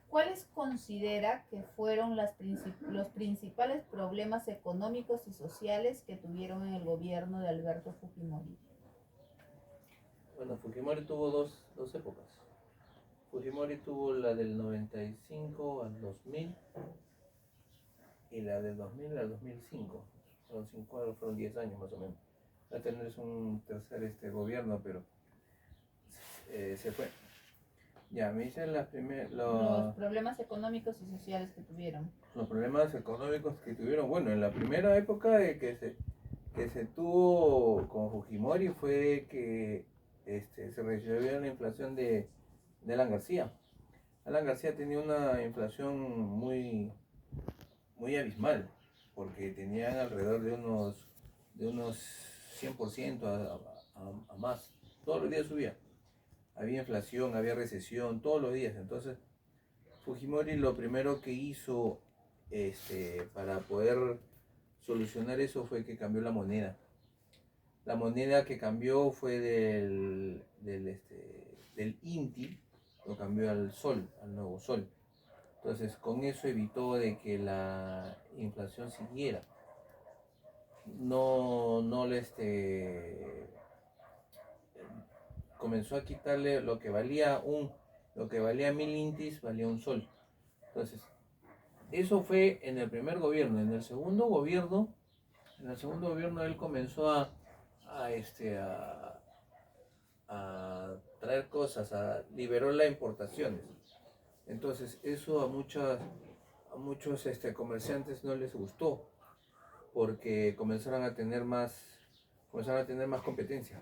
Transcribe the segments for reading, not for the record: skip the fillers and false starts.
¿Cuáles considera que fueron los principales problemas económicos y sociales que tuvieron en el gobierno de Alberto Fujimori? Bueno, Fujimori tuvo dos épocas. Fujimori tuvo la del 95 al 2000 y la del 2000 al 2005. Fueron 10 años más o menos. Va a tener un tercer gobierno, pero se fue. Ya, me dicen Los problemas económicos y sociales que tuvieron. los problemas económicos que tuvieron. Bueno, en la primera época que se tuvo con Fujimori fue que se resolvió la inflación de Alan García. Alan García tenía una inflación muy abismal, porque tenían alrededor de unos 100% a más. Todos los días subía. Había inflación, había recesión, todos los días. Entonces, Fujimori lo primero que hizo para poder solucionar eso fue que cambió la moneda. La moneda que cambió fue del INTI, lo cambió al sol, al nuevo sol. Entonces con eso evitó de que la inflación siguiera. No le comenzó a quitarle lo que valía 1000 intis, valía un sol. Entonces, eso fue en el primer gobierno. En el segundo gobierno él comenzó a, este, a, a traer cosas, liberó las importaciones. Entonces eso a muchos comerciantes no les gustó, porque comenzaron a tener más competencia.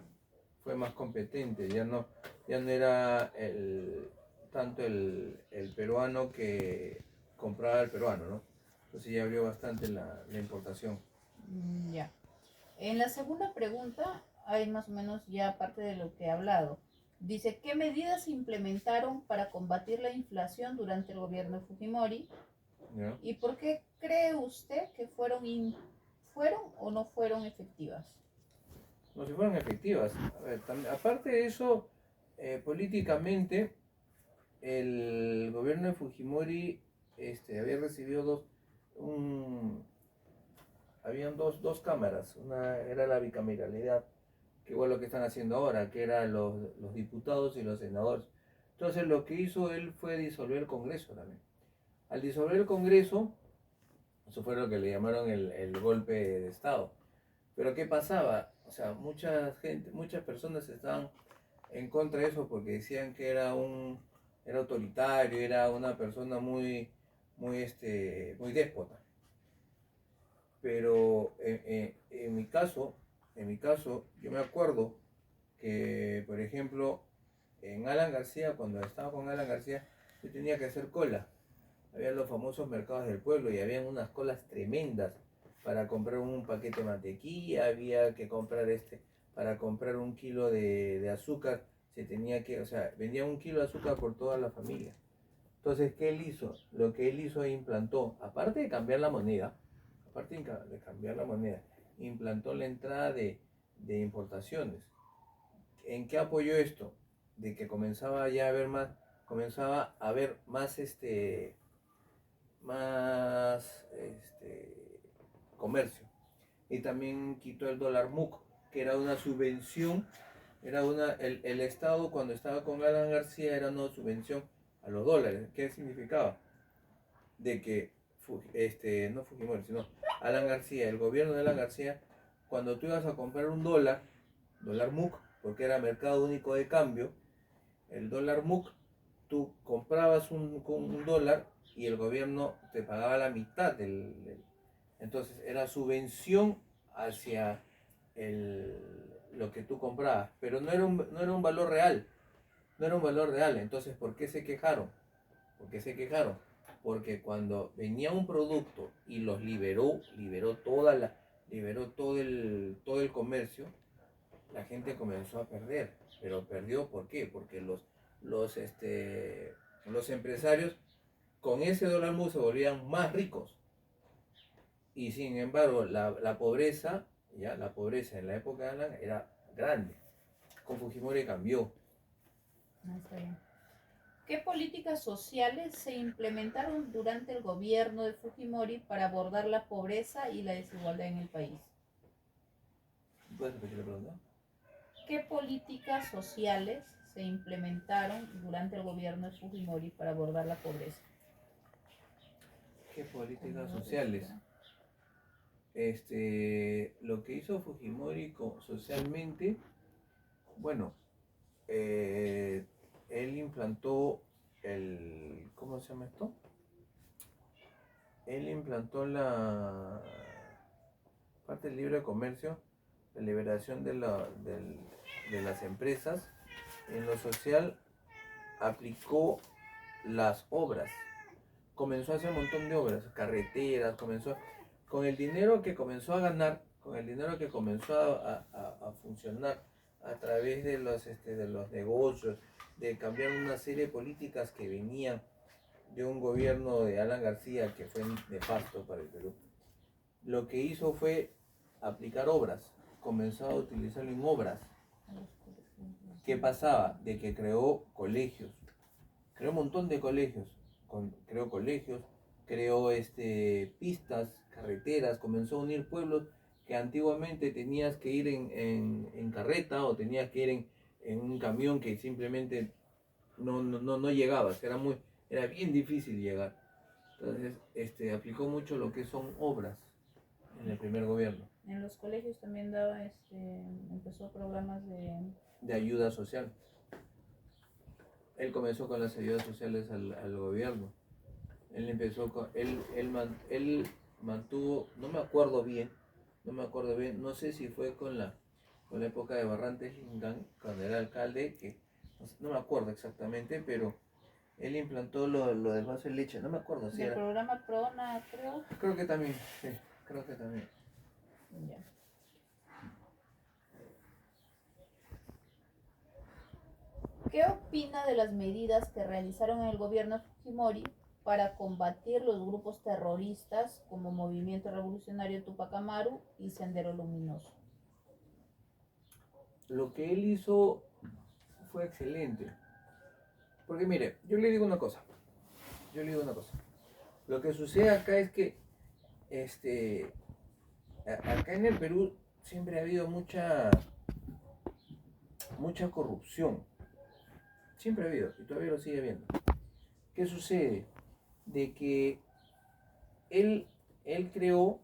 Fue más competente, ya no era tanto el peruano que compraba el peruano, ¿no? Entonces ya abrió bastante la importación. Ya. En la segunda pregunta hay más o menos ya parte de lo que he hablado. Dice, ¿qué medidas se implementaron para combatir la inflación durante el gobierno de Fujimori? ¿Ya? ¿Y por qué cree usted que fueron o no fueron efectivas? No, si fueron efectivas. A ver, aparte de eso, políticamente, el gobierno de Fujimori había recibido habían dos cámaras. Una era la bicameralidad, que igual lo que están haciendo ahora, que eran los diputados y los senadores. Entonces lo que hizo él fue disolver el Congreso también. Al disolver el Congreso, eso fue lo que le llamaron el golpe de Estado. Pero ¿qué pasaba? O sea, muchas personas estaban en contra de eso porque decían que era autoritario, era una persona muy déspota. Pero en mi caso, yo me acuerdo que, por ejemplo, en Alan García, cuando estaba con Alan García, yo tenía que hacer cola. Había los famosos mercados del pueblo y habían unas colas tremendas para comprar un paquete de mantequilla, había que comprar para comprar un kilo de azúcar, o sea, vendía un kilo de azúcar por toda la familia. Entonces, ¿qué él hizo? Lo que él hizo, implantó, aparte de cambiar la moneda, implantó la entrada de importaciones. ¿En qué apoyó esto? De que comenzaba a haber más comercio. Y también quitó el dólar MUC, que era una subvención, el Estado cuando estaba con Alan García era una subvención a los dólares. ¿Qué significaba? De que, no Fujimori, sino Alan García, el gobierno de Alan García, cuando tú ibas a comprar un dólar MUC, porque era mercado único de cambio, el dólar MUC, tú comprabas un dólar y el gobierno te pagaba la mitad entonces era subvención hacia lo que tú comprabas, pero no era un valor real, no era un valor real. Entonces, ¿por qué se quejaron? ¿Por qué se quejaron? Porque cuando venía un producto y los liberó todo el comercio, la gente comenzó a perder. Pero perdió, ¿por qué? Porque los empresarios con ese dólar MUC se volvían más ricos. Y sin embargo, la pobreza, la pobreza en la época de Alan era grande. Con Fujimori cambió. No, está bien. ¿Qué políticas sociales se implementaron durante el gobierno de Fujimori para abordar la pobreza y la desigualdad en el país? ¿Puedes repetir la pregunta? ¿Qué políticas sociales se implementaron durante el gobierno de Fujimori para abordar la pobreza? ¿Qué políticas sociales? Lo que hizo Fujimori socialmente, bueno, él implantó ¿cómo se llama esto? Él implantó la parte del libre comercio, la liberación de las empresas. En lo social aplicó las obras, comenzó a hacer un montón de obras, carreteras, comenzó con el dinero que comenzó a ganar, con el dinero que comenzó a funcionar a través de los negocios, de cambiar una serie de políticas que venían de un gobierno de Alan García que fue nefasto para el Perú. Lo que hizo fue aplicar obras, comenzó a utilizarlo en obras. ¿Qué pasaba? De que creó colegios, creó un montón de colegios, creó colegios, creó pistas, carreteras, comenzó a unir pueblos que antiguamente tenías que ir en carreta o tenías que ir en un camión que simplemente no llegabas, era bien difícil llegar. Entonces, aplicó mucho lo que son obras en el primer gobierno. En los colegios también daba, empezó programas de ayuda social. Él comenzó con las ayudas sociales al gobierno. Él empezó con, él mantuvo, no me acuerdo bien, no sé si fue con la época de Barrantes Lingán, cuando era alcalde, que no me acuerdo exactamente, pero él implantó lo del vaso de leche, no me acuerdo si el era. programa PRONA, creo. Creo que también, sí, creo que también. Ya. ¿Qué opina de las medidas que realizaron en el gobierno de Fujimori para combatir los grupos terroristas como Movimiento Revolucionario Tupac Amaru y Sendero Luminoso? Lo que él hizo fue excelente. Porque mire, yo le digo una cosa. Lo que sucede acá es que acá en el Perú siempre ha habido mucha corrupción. Siempre ha habido, y todavía lo sigue habiendo. ¿Qué sucede? De que él creó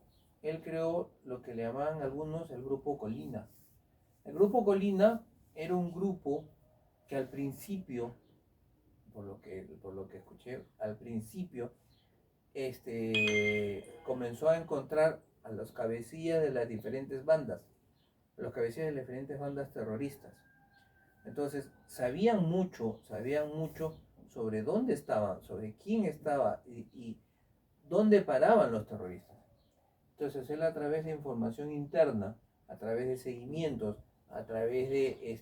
lo que le llamaban algunos el Grupo Colina. El Grupo Colina era un grupo que al principio, por lo que escuché, al principio comenzó a encontrar a los cabecillas de las diferentes bandas, terroristas. Entonces sabían mucho sobre dónde estaban, sobre quién estaba y dónde paraban los terroristas. Entonces él, a través de información interna, a través de seguimientos, a través de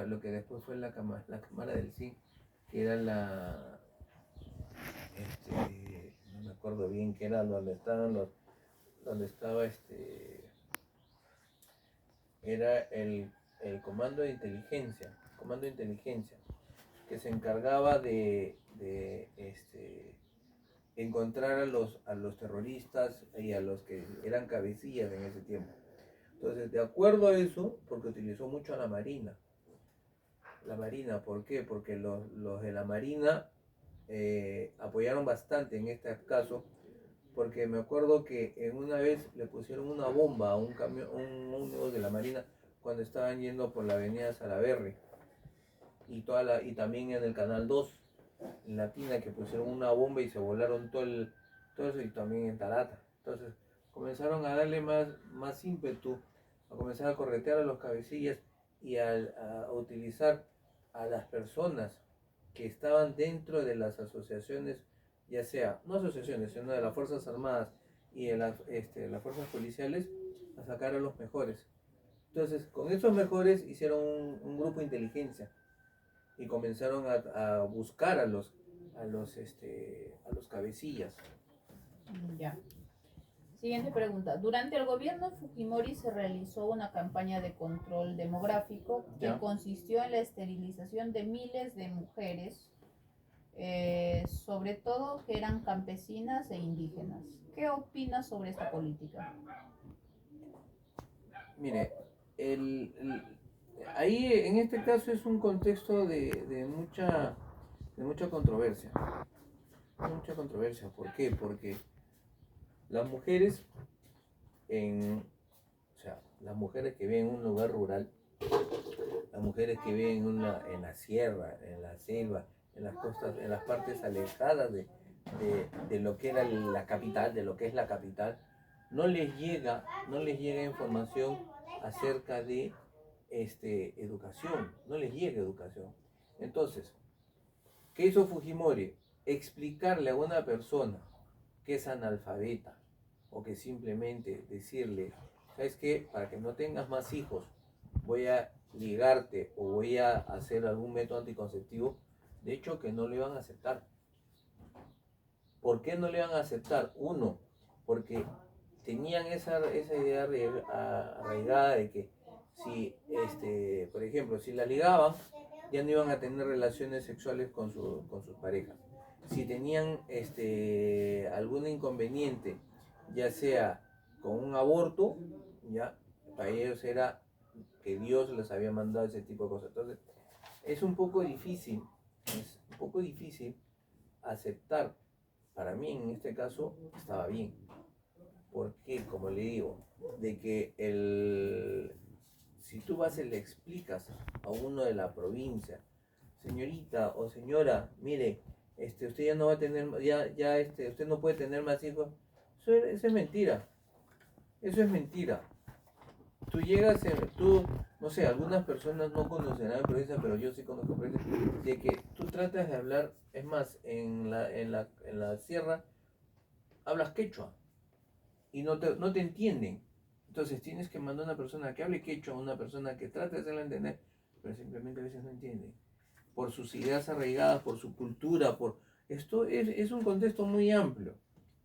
lo que después fue la cámara del CIN, que era no me acuerdo bien qué era, donde estaba era el comando de inteligencia, que se encargaba de encontrar a los terroristas y a los que eran cabecillas en ese tiempo. Entonces, de acuerdo a eso, porque utilizó mucho a la Marina. ¿Por qué? Porque los de la Marina apoyaron bastante en este caso, porque me acuerdo que en una vez le pusieron una bomba a un camión, un ómnibus de la Marina cuando estaban yendo por la avenida Salaberry y también en el Canal 2 en la Tina, que pusieron una bomba y se volaron todo eso, y también en Tarata. Entonces comenzaron a darle más ímpetu, a comenzar a corretear a los cabecillas y a utilizar a las personas que estaban dentro de las asociaciones, ya sea, no asociaciones, sino de las Fuerzas Armadas y de las fuerzas policiales, a sacar a los mejores. Entonces, con esos mejores hicieron un grupo de inteligencia y comenzaron a buscar a los cabecillas. Ya. Siguiente pregunta. Durante el gobierno Fujimori se realizó una campaña de control demográfico que Ya. consistió en la esterilización de miles de mujeres, sobre todo que eran campesinas e indígenas. ¿Qué opinas sobre esta política? Mire, ahí en este caso es un contexto de mucha controversia. Mucha controversia. ¿Por qué? Porque las mujeres o sea, las mujeres que viven en un lugar rural, las mujeres que viven en la sierra, en la selva, en las costas, en las partes alejadas de lo que era la capital, de lo que es la capital, no les llega información acerca de educación, no les llega educación. Entonces, ¿qué hizo Fujimori? Explicarle a una persona que es analfabeta o que simplemente decirle, ¿sabes qué? Para que no tengas más hijos, voy a ligarte o voy a hacer algún método anticonceptivo, de hecho que no lo iban a aceptar. ¿Por qué no le iban a aceptar? Uno, porque tenían esa idea arraigada de que si, por ejemplo, si la ligaban, ya no iban a tener relaciones sexuales con sus parejas. Si tenían algún inconveniente, ya sea con un aborto, ya para ellos era que Dios les había mandado ese tipo de cosas. Entonces, es un poco difícil, aceptar. Para mí en este caso estaba bien. Porque, como le digo, de que si tú vas y le explicas a uno de la provincia, señorita o señora, mire, usted ya no va a tener, usted no puede tener más hijos, eso es mentira. Eso es mentira. Tú llegas, no sé, algunas personas no conocerán provincia, pero yo sí conozco provincia, de que tú tratas de hablar, es más, en la sierra, hablas quechua y no te entienden. Entonces tienes que mandar a una persona que hable quechua, una persona que trate de hacerla entender, pero simplemente a veces no entiende. Por sus ideas arraigadas, por su cultura, Esto es un contexto muy amplio.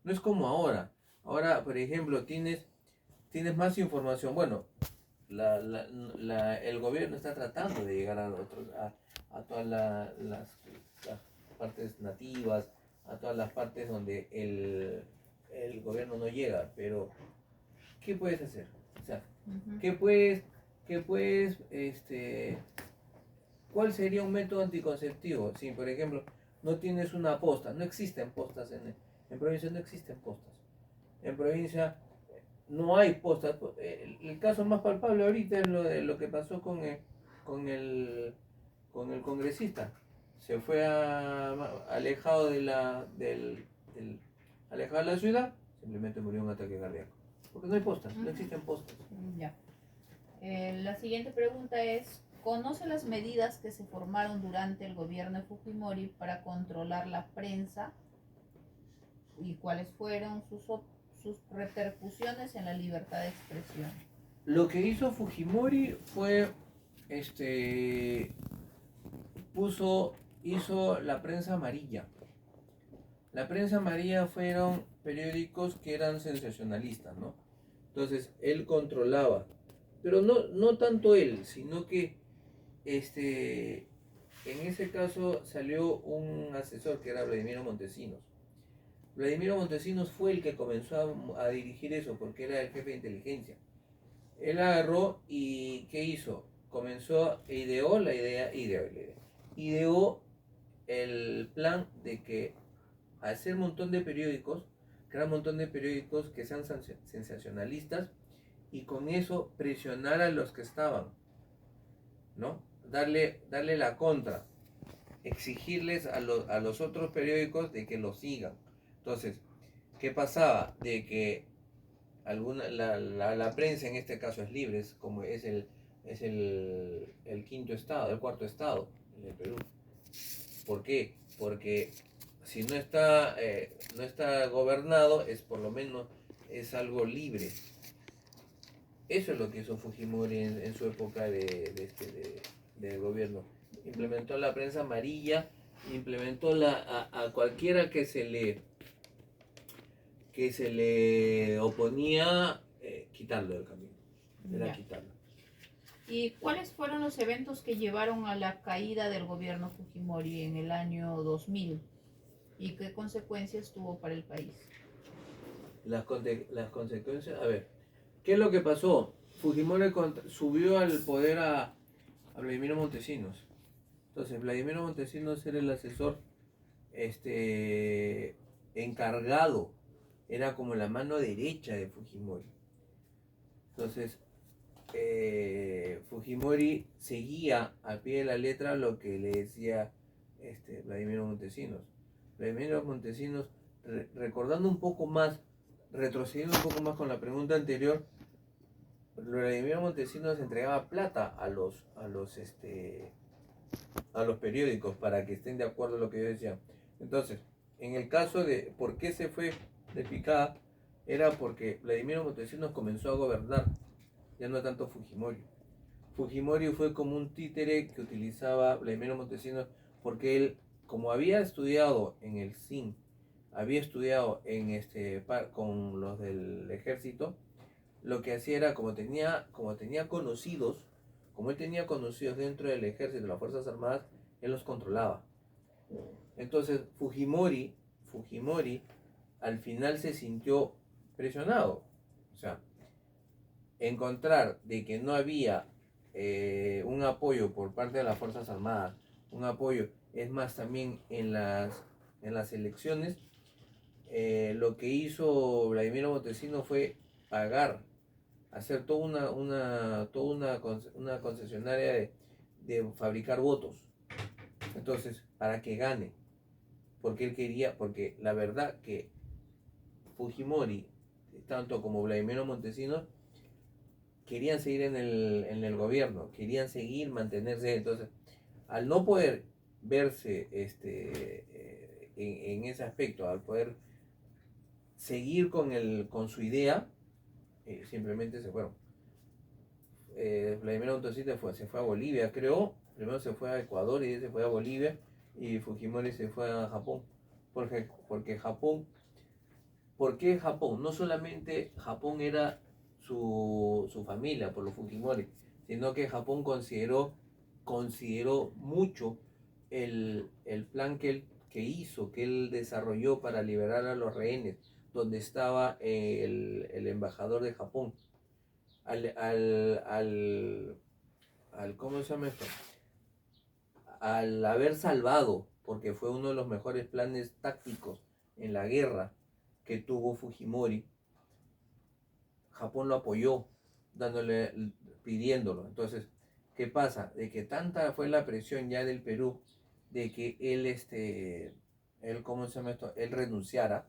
No es como ahora. Ahora, por ejemplo, tienes más información. Bueno, el gobierno está tratando de llegar a todas las partes nativas, a todas las partes donde el gobierno no llega, pero ¿qué puedes hacer? O sea, ¿qué puedes, cuál sería un método anticonceptivo? Si, por ejemplo, no tienes una posta, no existen postas en provincia, no existen postas. En provincia no hay postas. El caso más palpable ahorita es lo de lo que pasó con el, con el congresista. Se fue alejado alejado de la ciudad, simplemente murió un ataque cardíaco. Porque no hay postas, no existen postas. Ya. La siguiente pregunta es, ¿conoce las medidas que se formaron durante el gobierno de Fujimori para controlar la prensa y cuáles fueron sus repercusiones en la libertad de expresión? Lo que hizo Fujimori fue, hizo la prensa amarilla. La prensa amarilla fueron periódicos que eran sensacionalistas, ¿no? Entonces él controlaba, pero no tanto él, sino que en ese caso salió un asesor que era Vladimiro Montesinos. Vladimiro Montesinos fue el que comenzó a dirigir eso porque era el jefe de inteligencia. Él agarró y ¿qué hizo? Ideó el plan de que hacer un montón de periódicos, crear un montón de periódicos que sean sensacionalistas y con eso presionar a los que estaban, ¿no? Darle la contra, exigirles a los otros periódicos de que lo sigan. Entonces, ¿qué pasaba? De que la prensa en este caso es libre, es como el quinto estado, el cuarto estado en el Perú. ¿Por qué? Porque si no está gobernado, es por lo menos es algo libre. Eso es lo que hizo Fujimori en su época de gobierno. Implementó la prensa amarilla, implementó a cualquiera que se le oponía, quitarlo del camino. Era Ya. quitarlo. ¿Y cuáles fueron los eventos que llevaron a la caída del gobierno Fujimori en el año 2000? ¿Y qué consecuencias tuvo para el país? Las consecuencias, a ver, ¿qué es lo que pasó? Fujimori subió al poder a Vladimiro Montesinos. Entonces, Vladimiro Montesinos era el asesor encargado, era como la mano derecha de Fujimori. Entonces, Fujimori seguía al pie de la letra lo que le decía Vladimiro Montesinos. Vladimiro Montesinos, recordando un poco más, retrocediendo un poco más con la pregunta anterior, Vladimiro Montesinos entregaba plata a los periódicos para que estén de acuerdo en lo que yo decía. Entonces, en el caso de por qué se fue de picada, era porque Vladimiro Montesinos comenzó a gobernar, ya no tanto Fujimori. Fujimori fue como un títere que utilizaba Vladimiro Montesinos porque él, como había estudiado en el CIN, había estudiado con los del ejército, lo que hacía era, como tenía conocidos, como él tenía conocidos dentro del ejército, de las Fuerzas Armadas, él los controlaba. Entonces Fujimori al final se sintió presionado. O sea, encontrar de que no había un apoyo por parte de las Fuerzas Armadas, un apoyo, es más, también en las elecciones, lo que hizo Vladimiro Montesinos fue hacer una concesionaria de fabricar votos. Entonces, para que gane, porque él quería, porque la verdad que Fujimori, tanto como Vladimiro Montesinos, querían seguir en el gobierno, querían seguir, mantenerse. Entonces, al no poder verse en ese aspecto, al poder seguir con su idea, simplemente se fueron. Vladimiro Montesinos se fue a Bolivia, creo. Primero se fue a Ecuador y se fue a Bolivia, y Fujimori se fue a Japón. Porque Japón, ¿por qué Japón? No solamente Japón era su familia por los Fujimori, sino que Japón consideró mucho el plan que hizo, que él desarrolló para liberar a los rehenes, donde estaba el embajador de Japón. ¿Cómo se llama esto? Al haber salvado, porque fue uno de los mejores planes tácticos en la guerra que tuvo Fujimori, Japón lo apoyó, pidiéndolo. Entonces, ¿qué pasa? De que tanta fue la presión ya del Perú de que ¿cómo se llama esto? Él renunciara.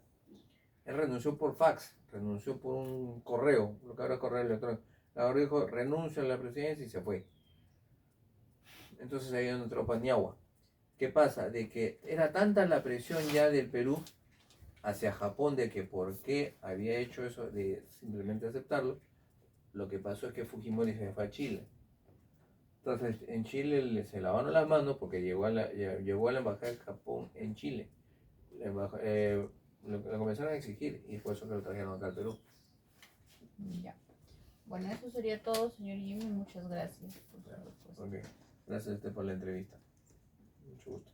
Él renunció por fax, renunció por un correo, lo que ahora es correo electrónico. Ahora dijo, renuncio a la presidencia y se fue. Entonces ahí entró Paniagua. ¿Qué pasa? De que era tanta la presión ya del Perú hacia Japón de que por qué había hecho eso de simplemente aceptarlo. Lo que pasó es que Fujimori se fue a Chile. Entonces en Chile se lavaron las manos porque llegó a la embajada de Japón en Chile. Lo comenzaron a exigir y por eso que lo trajeron acá al Perú. Ya. Bueno, eso sería todo, señor Jimmy. Muchas gracias por su respuesta. Okay. Gracias a usted por la entrevista. Mucho gusto.